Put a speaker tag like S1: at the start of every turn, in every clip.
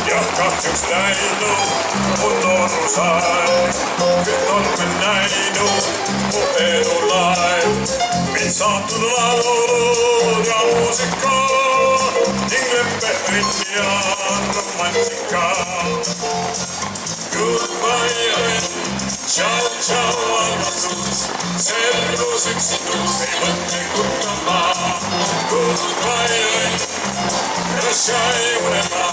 S1: jah, kahjuks läinud mu noorusaeg, nüüd on me näinud mu elulaev, mind saatud laulud ja muusika ning leppeõnn ja romantika. Goodbye, ciao, ciao, armastus, selgus üksitus ei mõtle kurtama. Goodbye, prощай, unema,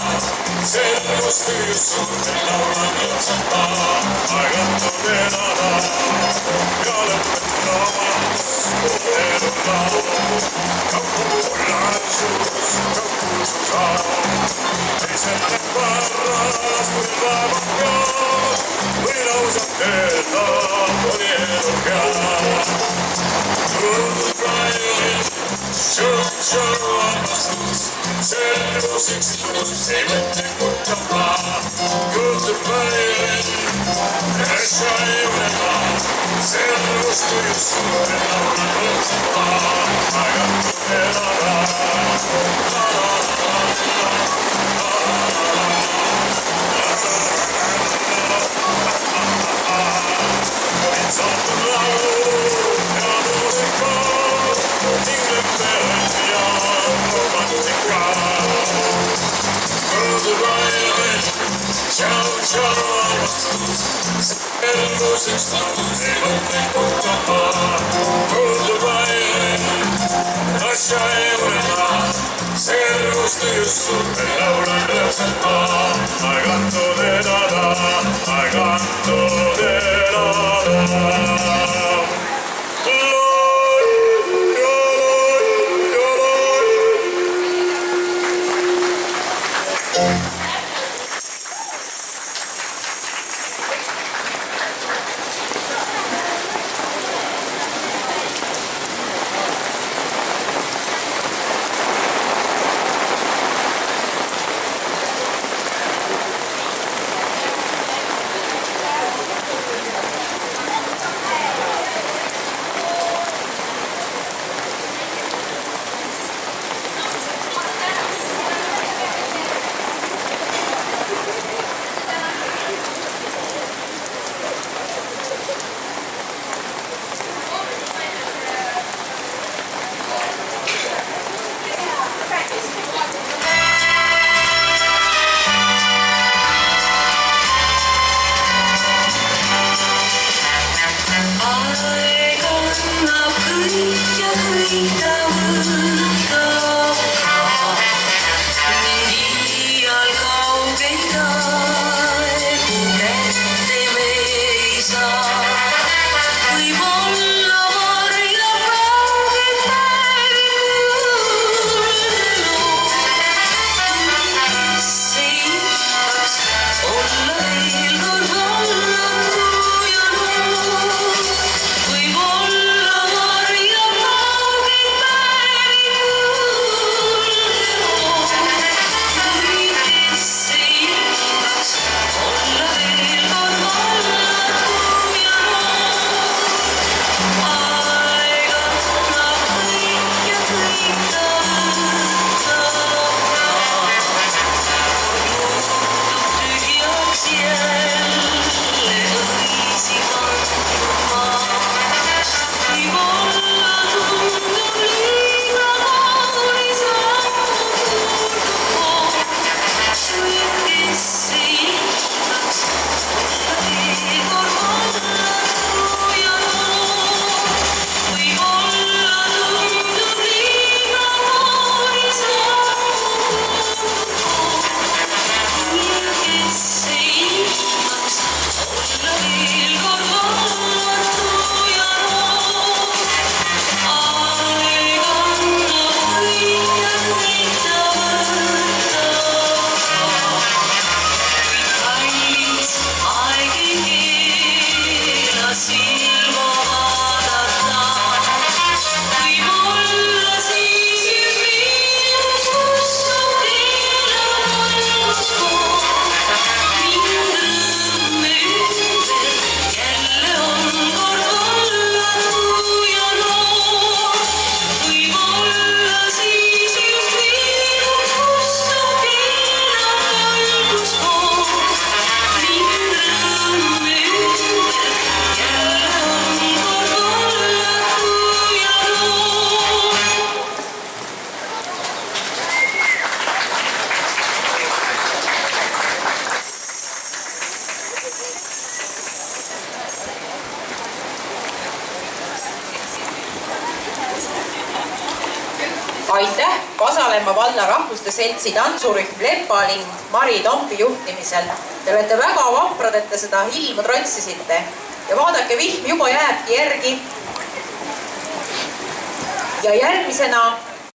S1: selgus tüüs suurte laulan lõpsata. Aegatud elada ja lõpetada elulaulu. Kapulasus, teised parras võtavad pead või lausad tööta oli elu peal. Goodbye, show, armastus, selgus üksitus ei mõtle kurtama. Goodbye, prощай, unema, selgus tüüs suurte laulan lõpsata. Aegatud elada, saatud laul ja muusika ning leppeõnn ja romantika. Goodbye, ciao, ciao, armastus, selgus üksitus ei mõtle kurtama. Goodbye, prощай, unema, selgus tüüs suurte laulan lõpsata. Aegatud elada, aegatud elada.
S2: valla rahvuste seltsi tantsurühm Lepalinn Mari Tompi juhtimisel. Te olete väga vaprad, et te seda ilmu trotsisite. Ja vaadake, vihm juba jääbki järgi. Ja järgmisena